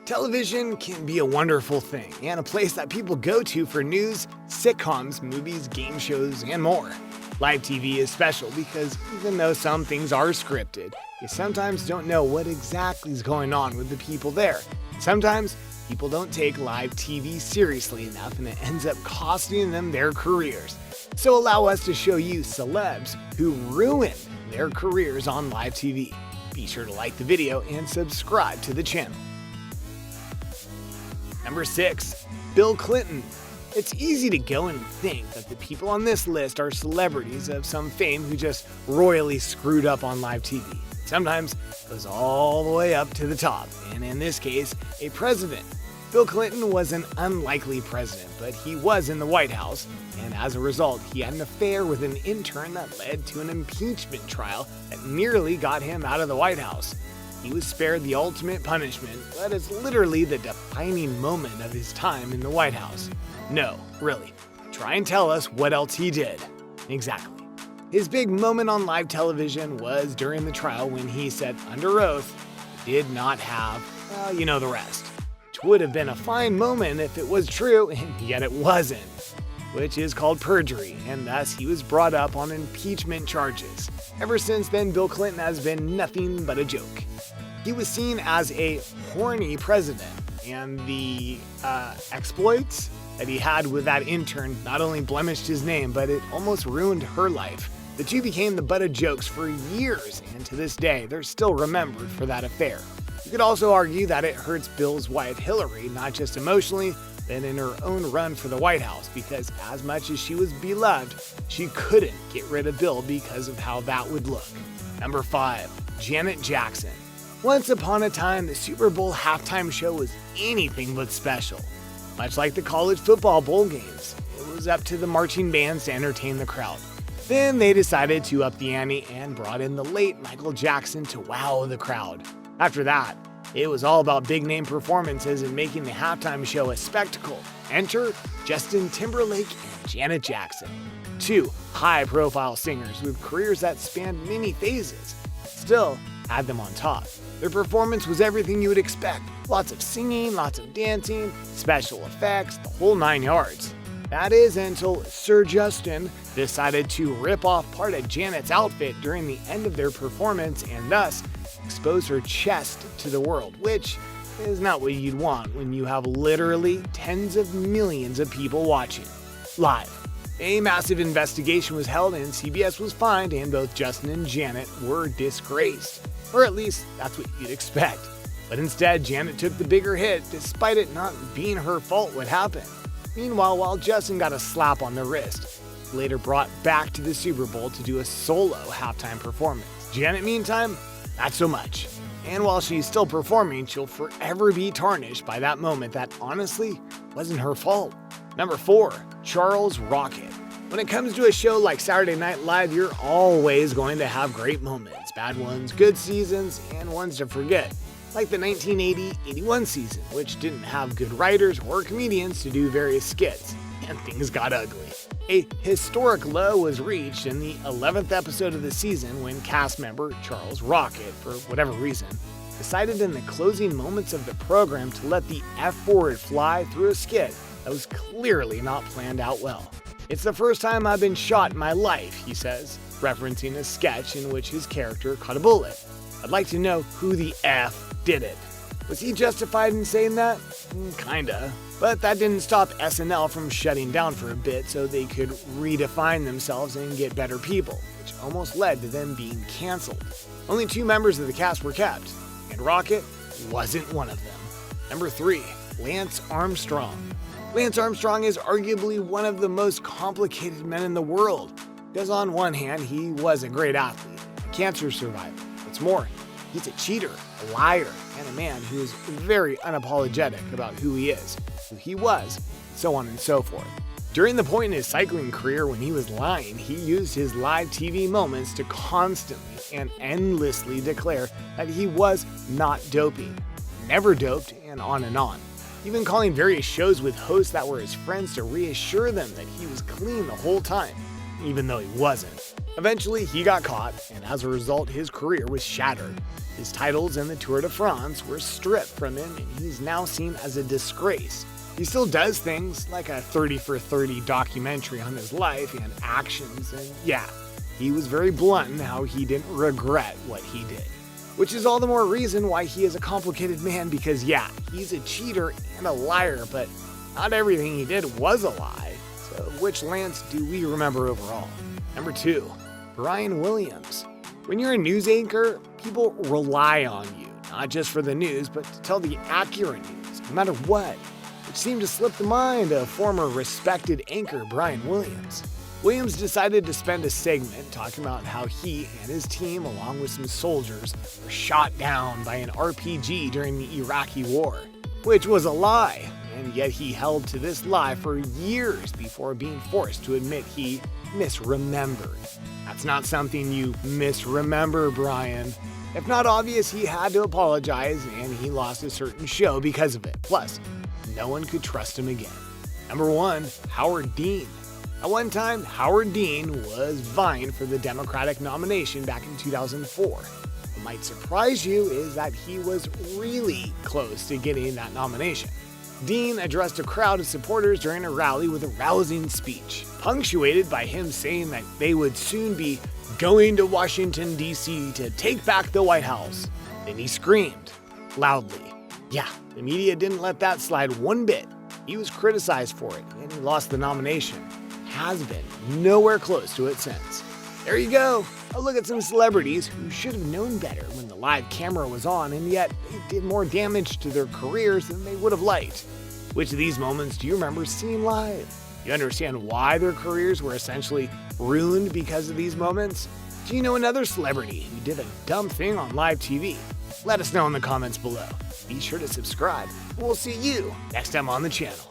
Television can be a wonderful thing and a place that people go to for news, sitcoms, movies, game shows, and more. Live TV is special because even though some things are scripted, you sometimes don't know what exactly is going on with the people there. Sometimes people don't take live TV seriously enough and it ends up costing them their careers. So allow us to show you celebs who ruined their careers on live TV. Be sure to like the video and subscribe to the channel. Number 6. Bill Clinton. It's easy to go and think that the people on this list are celebrities of some fame who just royally screwed up on live TV. Sometimes it goes all the way up to the top, and in this case, a president. Bill Clinton was an unlikely president, but he was in the White House, and as a result, he had an affair with an intern that led to an impeachment trial that nearly got him out of the White House. He was spared the ultimate punishment, but it's literally the defining moment of his time in the White House. No, really. Try and tell us what else he did. Exactly. His big moment on live television was during the trial when he said under oath he did not have, you know the rest. Which would have been a fine moment if it was true, and yet it wasn't. Which is called perjury, and thus he was brought up on impeachment charges. Ever since then, Bill Clinton has been nothing but a joke. He was seen as a horny president, and the exploits that he had with that intern not only blemished his name, but it almost ruined her life. The two became the butt of jokes for years, and to this day, they're still remembered for that affair. You could also argue that it hurts Bill's wife Hillary, not just emotionally, but in her own run for the White House, because as much as she was beloved, she couldn't get rid of Bill because of how that would look. Number 5. Janet Jackson. Once upon a time, the Super Bowl halftime show was anything but special. Much like the college football bowl games, it was up to the marching bands to entertain the crowd. Then they decided to up the ante and brought in the late Michael Jackson to wow the crowd. After that, it was all about big-name performances and making the halftime show a spectacle. Enter Justin Timberlake and Janet Jackson. Two high-profile singers with careers that spanned many phases. Still had them on top. Their performance was everything you would expect. Lots of singing, lots of dancing, special effects, the whole 9 yards. That is until Sir Justin decided to rip off part of Janet's outfit during the end of their performance and thus expose her chest to the world, which is not what you'd want when you have literally tens of millions of people watching. Live. A massive investigation was held and CBS was fined, and both Justin and Janet were disgraced. Or at least that's what you'd expect. But instead, Janet took the bigger hit despite it not being her fault what happened. Meanwhile, while Justin got a slap on the wrist, later brought back to the Super Bowl to do a solo halftime performance. Janet, meantime, not so much. And while she's still performing, she'll forever be tarnished by that moment that honestly wasn't her fault. Number 4. Charles Rocket. When it comes to a show like Saturday Night Live, you're always going to have great moments, bad ones, good seasons, and ones to forget. Like the 1980-81 season, which didn't have good writers or comedians to do various skits, and things got ugly. A historic low was reached in the 11th episode of the season when cast member Charles Rocket, for whatever reason, decided in the closing moments of the program to let the F-word fly through a skit that was clearly not planned out well. "It's the first time I've been shot in my life," he says, referencing a sketch in which his character caught a bullet. "I'd like to know who the F did it." Was he justified in saying that? Kinda. But that didn't stop SNL from shutting down for a bit so they could redefine themselves and get better people, which almost led to them being canceled. Only 2 members of the cast were kept, and Rocket wasn't one of them. Number 3. Lance Armstrong. Lance Armstrong is arguably one of the most complicated men in the world, because on one hand, he was a great athlete, a cancer survivor. What's more, he's a cheater, a liar, and a man who is very unapologetic about who he is, who he was, so on and so forth. During the point in his cycling career when he was lying, he used his live TV moments to constantly and endlessly declare that he was not doping, never doped, and on, even calling various shows with hosts that were his friends to reassure them that he was clean the whole time, even though he wasn't. Eventually, he got caught, and as a result, his career was shattered. His titles in the Tour de France were stripped from him, and he's now seen as a disgrace. He still does things like a 30 for 30 documentary on his life and actions, and yeah, he was very blunt in how he didn't regret what he did. Which is all the more reason why he is a complicated man, because yeah, he's a cheater and a liar, but not everything he did was a lie. So which Lance do we remember overall? Number 2, Brian Williams. When you're a news anchor, people rely on you, not just for the news, but to tell the accurate news, no matter what, which seemed to slip the mind of former respected anchor Brian Williams. Williams decided to spend a segment talking about how he and his team, along with some soldiers, were shot down by an RPG during the Iraqi war, which was a lie, and yet he held to this lie for years before being forced to admit he misremembered. That's not something you misremember, Brian. If not obvious, he had to apologize, and he lost a certain show because of it. Plus, no one could trust him again. Number 1, Howard Dean. At one time, Howard Dean was vying for the Democratic nomination back in 2004. What might surprise you is that he was really close to getting that nomination. Dean addressed a crowd of supporters during a rally with a rousing speech, punctuated by him saying that they would soon be going to Washington, D.C. to take back the White House. Then he screamed loudly. Yeah, the media didn't let that slide one bit. He was criticized for it, and he lost the nomination. Has been nowhere close to it since. There you go. A look at some celebrities who should have known better when the live camera was on, and yet they did more damage to their careers than they would have liked. Which of these moments do you remember seeing live? You understand why their careers were essentially ruined because of these moments? Do you know another celebrity who did a dumb thing on live TV? Let us know in the comments below. Be sure to subscribe, and we'll see you next time on the channel.